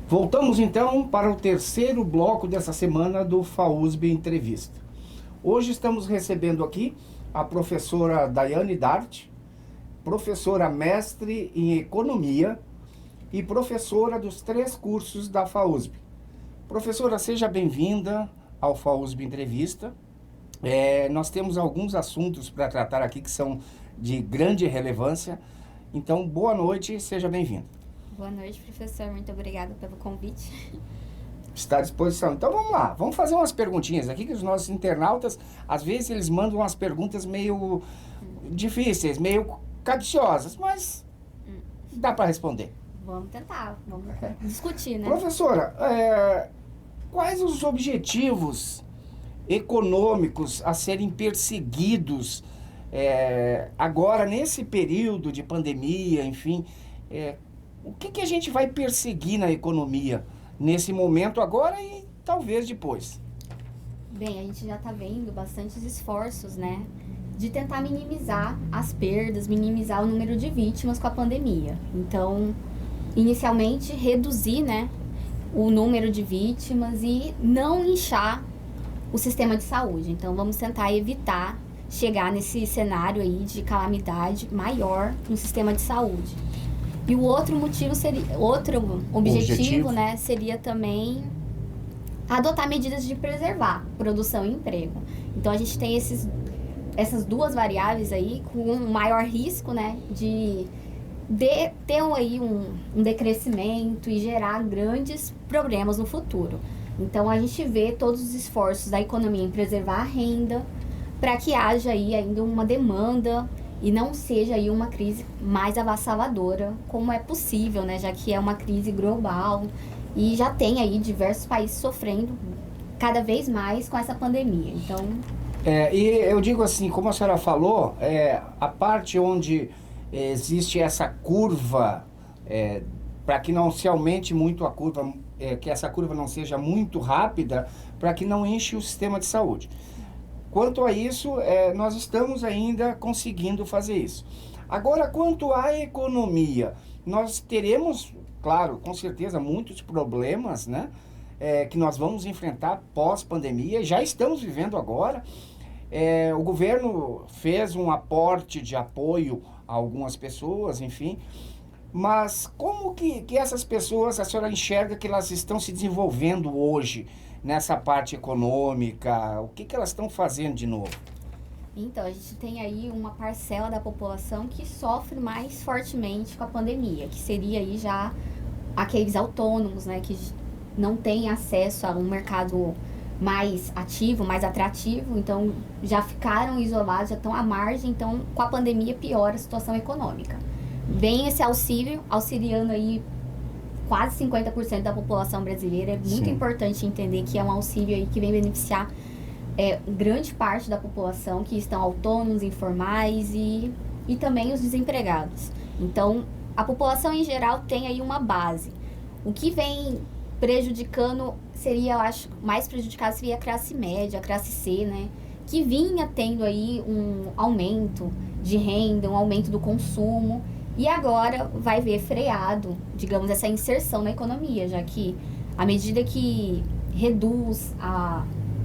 Voltamos então para o terceiro bloco dessa semana do FAUSB Entrevista. Hoje estamos recebendo aqui a professora Daiane Dart, professora mestre em Economia e professora dos 3 cursos da FAUSB. Professora, seja bem-vinda ao FAUSB Entrevista. Nós temos alguns assuntos para tratar aqui que são de grande relevância. Então, boa noite e seja bem-vinda. Boa noite, professor. Muito obrigada pelo convite. Está à disposição. Então vamos lá, vamos fazer umas perguntinhas aqui que os nossos internautas, às vezes eles mandam umas perguntas meio difíceis, meio capciosas, mas dá para responder. Vamos tentar, vamos discutir, né? Professora, quais os objetivos econômicos a serem perseguidos agora nesse período de pandemia, enfim, o que a gente vai perseguir na economia nesse momento agora e talvez depois? Bem, a gente já está vendo bastantes esforços, né, de tentar minimizar as perdas, minimizar o número de vítimas com a pandemia. Então, inicialmente, reduzir, né, o número de vítimas e não inchar o sistema de saúde. Então, vamos tentar evitar chegar nesse cenário aí de calamidade maior no sistema de saúde. E o outro motivo seria, outro objetivo, né, seria também adotar medidas de preservar produção e emprego. Então a gente tem essas duas variáveis aí com um maior risco, né, de ter aí um decrescimento e gerar grandes problemas no futuro. Então a gente vê todos os esforços da economia em preservar a renda para que haja aí ainda uma demanda e não seja aí uma crise mais avassaladora, como é possível, né? Já que é uma crise global e já tem aí diversos países sofrendo cada vez mais com essa pandemia. Então, e eu digo assim, como a senhora falou, a parte onde existe essa curva, para que não se aumente muito a curva, que essa curva não seja muito rápida, para que não enche o sistema de saúde. Quanto a isso, nós estamos ainda conseguindo fazer isso. Agora, quanto à economia, nós teremos, claro, com certeza, muitos problemas, né, que nós vamos enfrentar pós-pandemia, já estamos vivendo agora. O governo fez um aporte de apoio a algumas pessoas, enfim, mas como que essas pessoas, a senhora enxerga que elas estão se desenvolvendo hoje nessa parte econômica? O que elas estão fazendo de novo? Então, a gente tem aí uma parcela da população que sofre mais fortemente com a pandemia, que seria aí já aqueles autônomos, né, que não têm acesso a um mercado mais ativo, mais atrativo, então já ficaram isolados, já estão à margem, então com a pandemia piora a situação econômica. Vem esse auxílio, auxiliando aí quase 50% da população brasileira. É muito Sim. importante entender que é um auxílio aí que vem beneficiar grande parte da população que estão autônomos, informais e também os desempregados. Então, a população em geral tem aí uma base. O que vem prejudicando seria, eu acho, mais prejudicado seria a classe média, a classe C, né? Que vinha tendo aí um aumento de renda, um aumento do consumo. E agora vai ver freado, digamos, essa inserção na economia, já que à medida que reduz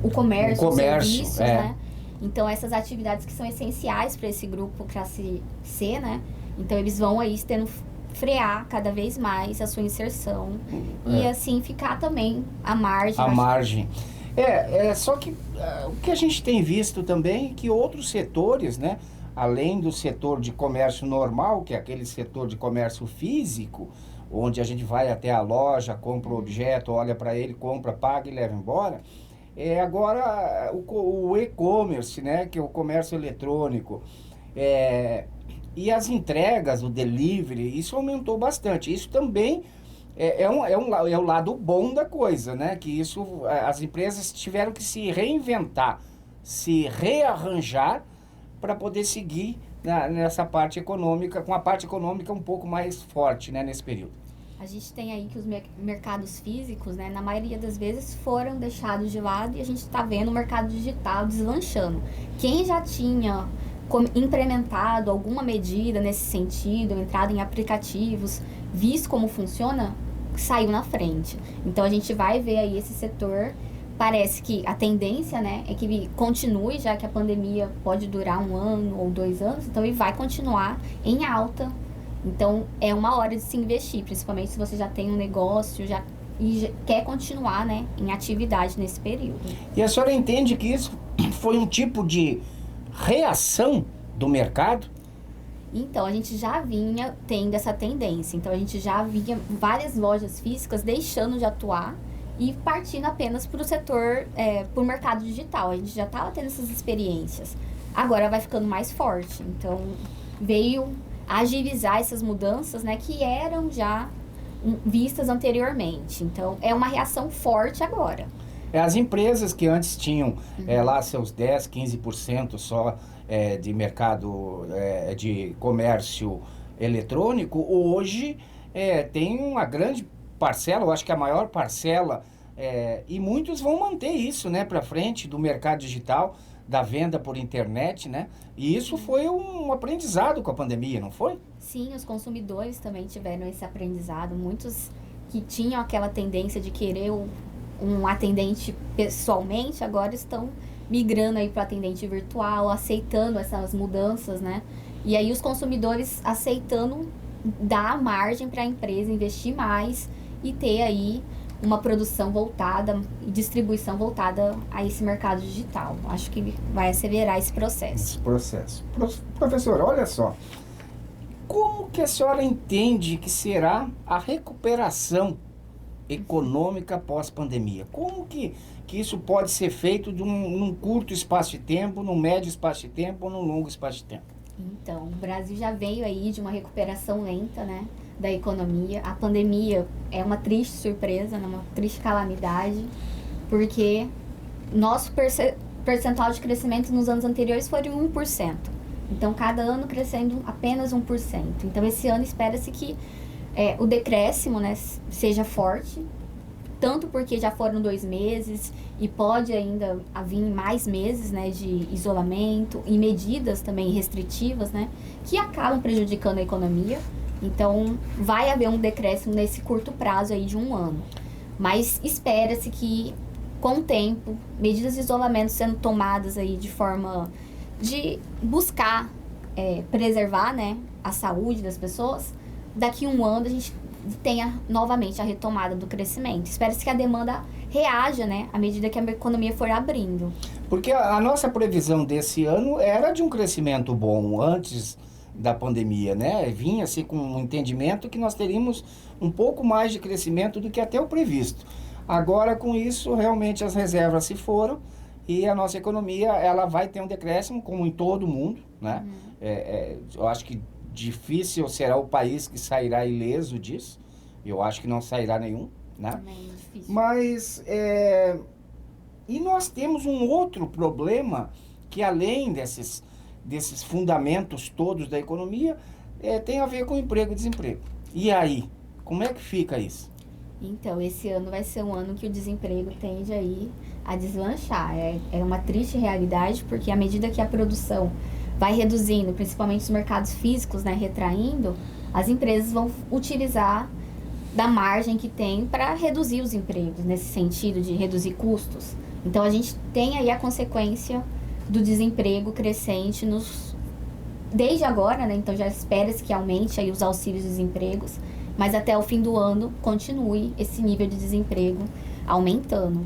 o comércio, os serviços, né? Então essas atividades que são essenciais para esse grupo classe C, né? Então eles vão aí tendo frear cada vez mais a sua inserção e assim ficar também à margem. À margem. Só que o que a gente tem visto também é que outros setores, né? Além do setor de comércio normal, que é aquele setor de comércio físico, onde a gente vai até a loja, compra o objeto, olha para ele, compra, paga e leva embora, agora o e-commerce, né, que é o comércio eletrônico, e as entregas, o delivery, isso aumentou bastante. Isso também é o lado bom da coisa, né, que isso, as empresas tiveram que se reinventar, se rearranjar, para poder seguir nessa parte econômica, com a parte econômica um pouco mais forte, né, nesse período. A gente tem aí que os mercados físicos, né, na maioria das vezes foram deixados de lado e a gente está vendo o mercado digital deslanchando. Quem já tinha implementado alguma medida nesse sentido, entrado em aplicativos, visto como funciona, saiu na frente. Então a gente vai ver aí esse setor, parece que a tendência, né, é que ele continue, já que a pandemia pode durar 1 ano ou 2 anos, então ele vai continuar em alta. Então é uma hora de se investir, principalmente se você já tem um negócio, e quer continuar, né, em atividade nesse período. E a senhora entende que isso foi um tipo de reação do mercado? Então, a gente já vinha tendo essa tendência. Então, a gente já via várias lojas físicas deixando de atuar e partindo apenas para o setor, para o mercado digital. A gente já estava tendo essas experiências. Agora vai ficando mais forte. Então, veio agilizar essas mudanças, né, que eram já vistas anteriormente. Então, é uma reação forte agora. As empresas que antes tinham lá seus 10, 15% só de mercado de comércio eletrônico, hoje tem uma grande parcela, eu acho que a maior parcela, e muitos vão manter isso, né, para frente do mercado digital, da venda por internet, né? E isso foi um aprendizado com a pandemia, não foi? Sim, os consumidores também tiveram esse aprendizado. Muitos que tinham aquela tendência de querer um atendente pessoalmente, agora estão migrando aí para o atendente virtual, aceitando essas mudanças, né? E aí os consumidores aceitando dar margem para a empresa investir mais e ter aí uma produção voltada e distribuição voltada a esse mercado digital. Acho que vai acelerar esse processo. Professora, olha só, como que a senhora entende que será a recuperação econômica pós-pandemia? Como que isso pode ser feito num curto espaço de tempo, num médio espaço de tempo ou num longo espaço de tempo? Então, o Brasil já veio aí de uma recuperação lenta, né, da economia. A pandemia é uma triste surpresa, né, uma triste calamidade, porque nosso percentual de crescimento nos anos anteriores foi de 1%. Então, cada ano crescendo apenas 1%. Então, esse ano espera-se que o decréscimo, né, seja forte, tanto porque já foram 2 meses e pode ainda vir mais meses, né, de isolamento e medidas também restritivas, né, que acabam prejudicando a economia. Então, vai haver um decréscimo nesse curto prazo aí de 1 ano. Mas espera-se que, com o tempo, medidas de isolamento sendo tomadas aí de forma de buscar preservar, né, a saúde das pessoas, daqui a 1 ano a gente tenha novamente a retomada do crescimento. Espera-se que a demanda reaja, né, à medida que a economia for abrindo. Porque a nossa previsão desse ano era de um crescimento bom antes da pandemia, né? Vinha-se com um entendimento que nós teríamos um pouco mais de crescimento do que até o previsto. Agora, com isso, realmente as reservas se foram e a nossa economia ela vai ter um decréscimo, como em todo mundo, né? Eu acho que difícil será o país que sairá ileso disso. Eu acho que não sairá nenhum, né? Também é difícil. Mas, e nós temos um outro problema que além desses fundamentos todos da economia, tem a ver com emprego e desemprego. E aí, como é que fica isso? Então, esse ano vai ser um ano que o desemprego tende aí a deslanchar. É uma triste realidade, porque à medida que a produção vai reduzindo, principalmente os mercados físicos, né, retraindo, as empresas vão utilizar da margem que tem para reduzir os empregos, nesse sentido de reduzir custos. Então, a gente tem aí a consequência do desemprego crescente desde agora, né? Então, já espera-se que aumente aí os auxílios-desempregos, mas até o fim do ano continue esse nível de desemprego aumentando.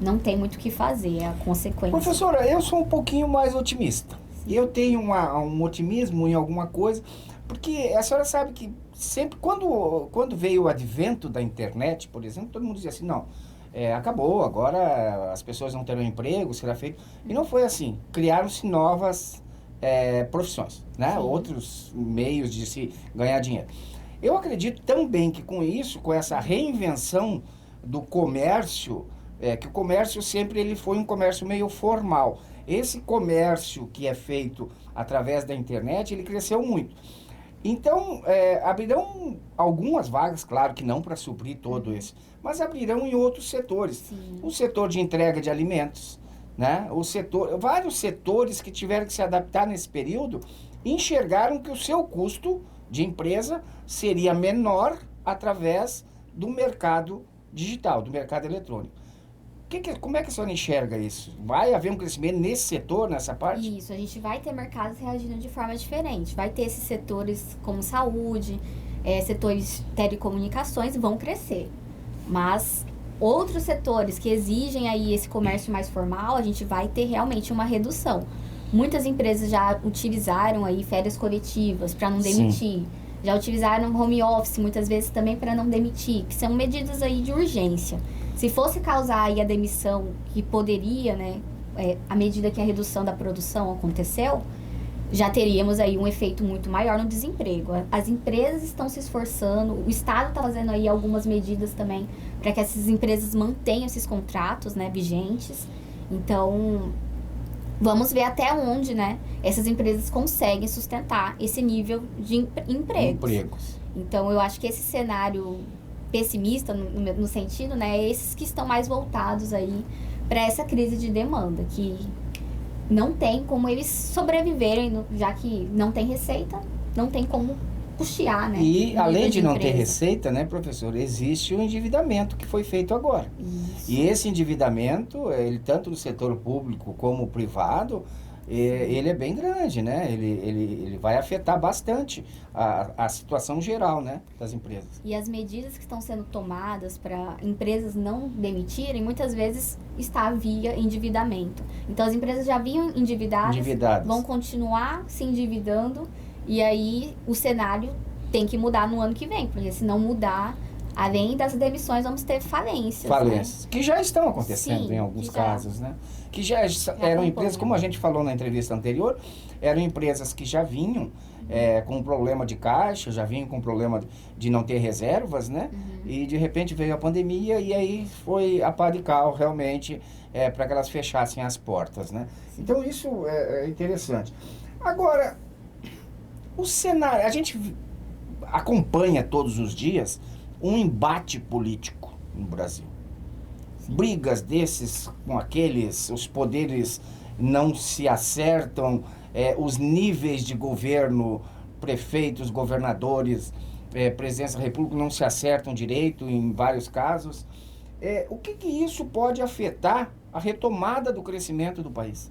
Não tem muito o que fazer, é a consequência. Professora, eu sou um pouquinho mais otimista. Eu tenho um otimismo em alguma coisa, porque a senhora sabe que sempre, quando veio o advento da internet, por exemplo, todo mundo dizia assim, não, acabou, agora as pessoas não terão emprego, será feito. E não foi assim. Criaram-se novas profissões, né? Outros meios de se ganhar dinheiro. Eu acredito também que com isso, com essa reinvenção do comércio, que o comércio sempre ele foi um comércio meio formal. Esse comércio que é feito através da internet, ele cresceu muito. Então, abrirão algumas vagas, claro que não para suprir todo esse, mas abrirão em outros setores. Sim. O setor de entrega de alimentos, né? Vários setores que tiveram que se adaptar nesse período, enxergaram que o seu custo de empresa seria menor através do mercado digital, do mercado eletrônico. Como é que a senhora enxerga isso? Vai haver um crescimento nesse setor, nessa parte? Isso, a gente vai ter mercados reagindo de forma diferente. Vai ter esses setores como saúde, setores de telecomunicações vão crescer. Mas outros setores que exigem aí esse comércio mais formal, a gente vai ter realmente uma redução. Muitas empresas já utilizaram aí férias coletivas para não demitir. Sim. Já utilizaram home office muitas vezes também para não demitir, que são medidas aí de urgência. Se fosse causar aí a demissão que poderia, né, à medida que a redução da produção aconteceu, já teríamos aí um efeito muito maior no desemprego. As empresas estão se esforçando, o Estado está fazendo aí algumas medidas também para que essas empresas mantenham esses contratos, né, vigentes. Então, vamos ver até onde, né, essas empresas conseguem sustentar esse nível de empregos. Então, eu acho que esse cenário pessimista, no sentido, né, esses que estão mais voltados aí para essa crise de demanda, que não tem como eles sobreviverem, já que não tem receita, não tem como custear, né? E além de não ter receita, né, professor, existe o endividamento que foi feito agora. Isso. E esse endividamento, ele tanto no setor público como privado, ele é bem grande, né? Ele vai afetar bastante a situação geral, né, das empresas. E as medidas que estão sendo tomadas para empresas não demitirem, muitas vezes está via endividamento. Então, as empresas já vinham endividadas, vão continuar se endividando, e aí o cenário tem que mudar no ano que vem, porque se não mudar, além das demissões, vamos ter falências. Falências, né? Que já estão acontecendo. Sim, em alguns casos, né? Que já eram empresas, como a gente falou na entrevista anterior, eram empresas que já vinham com problema de caixa, já vinham com problema de não ter reservas, né? Uhum. E de repente veio a pandemia e aí foi a pá de cal realmente para que elas fechassem as portas, né? Então isso é interessante. Agora, o cenário, a gente acompanha todos os dias um embate político no Brasil. Brigas desses com aqueles, os poderes não se acertam, os níveis de governo, prefeitos, governadores, presidência da República não se acertam direito em vários casos. O que isso pode afetar a retomada do crescimento do país?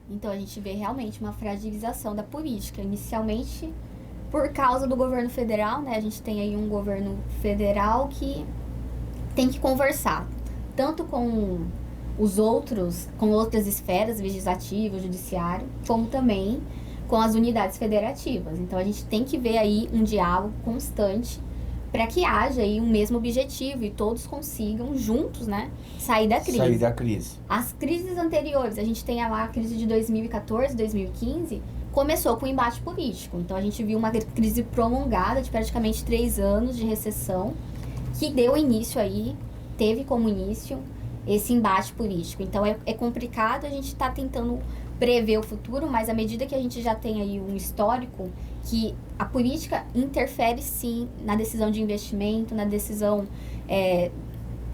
Então a gente vê realmente uma fragilização da política. Inicialmente, por causa do governo federal, né? A gente tem aí um governo federal que tem que conversar tanto com os outros, com outras esferas, legislativo, judiciário, como também com as unidades federativas. Então a gente tem que ver aí um diálogo constante para que haja aí um mesmo objetivo e todos consigam juntos, né, sair da crise. Sair da crise. As crises anteriores, a gente tem lá a crise de 2014, 2015, começou com embate político. Então a gente viu uma crise prolongada de praticamente 3 anos de recessão, que deu início aí, teve como início esse embate político. Então é complicado, a gente está tentando prever o futuro, mas à medida que a gente já tem aí um histórico que a política interfere sim na decisão de investimento, na decisão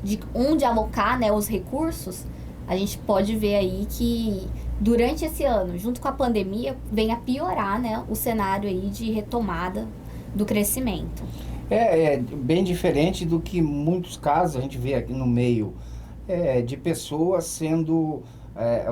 de onde alocar, né, os recursos, a gente pode ver aí que durante esse ano, junto com a pandemia, vem a piorar, né, o cenário aí de retomada do crescimento. É bem diferente do que muitos casos a gente vê aqui no meio de pessoas sendo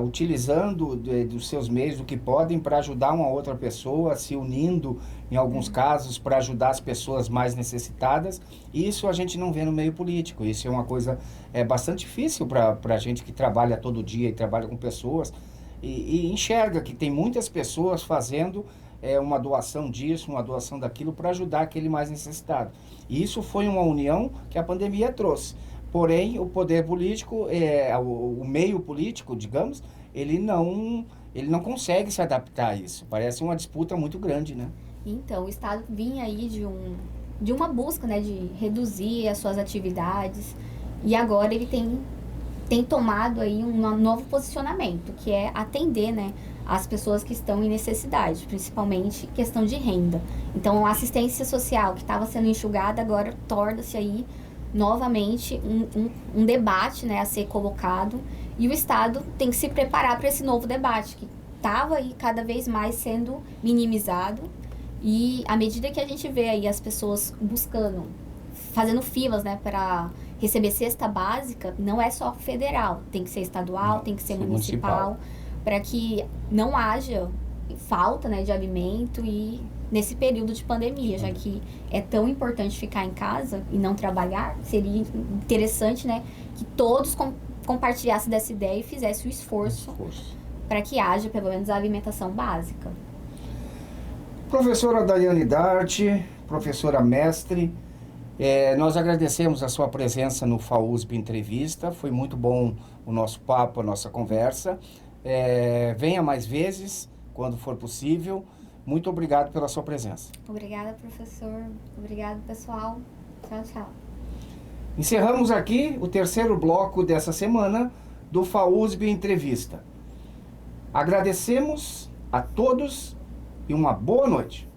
utilizando dos seus meios, do que podem, para ajudar uma outra pessoa, se unindo em alguns casos para ajudar as pessoas mais necessitadas. Isso a gente não vê no meio político. Isso é uma coisa bastante difícil para a gente que trabalha todo dia e trabalha com pessoas e enxerga que tem muitas pessoas fazendo uma doação disso, uma doação daquilo para ajudar aquele mais necessitado. E isso foi uma união que a pandemia trouxe. Porém, o poder político, o meio político, digamos, ele não consegue se adaptar a isso. Parece uma disputa muito grande, né? Então, o Estado vinha aí de uma busca, né, de reduzir as suas atividades, e agora ele tem tomado aí um novo posicionamento, que é atender, né, as pessoas que estão em necessidade, principalmente questão de renda. Então, a assistência social que estava sendo enxugada agora torna-se aí novamente um debate, né, a ser colocado, e o Estado tem que se preparar para esse novo debate, que estava aí cada vez mais sendo minimizado, e à medida que a gente vê aí as pessoas buscando fazendo filas, né, para receber cesta básica, não é só federal, tem que ser estadual, tem que ser municipal, para que não haja falta, né, de alimento e nesse período de pandemia, já que é tão importante ficar em casa e não trabalhar, seria interessante, né, que todos compartilhassem dessa ideia e fizessem o esforço para que haja pelo menos a alimentação básica. Professora Daiane Darte, professora mestre, nós agradecemos a sua presença no FAUSP Entrevista, foi muito bom o nosso papo, a nossa conversa. Venha mais vezes, quando for possível. Muito obrigado pela sua presença. Obrigada, professor. Obrigado, pessoal. Tchau, tchau. Encerramos aqui o terceiro bloco dessa semana do FAUSP Entrevista. Agradecemos a todos e uma boa noite.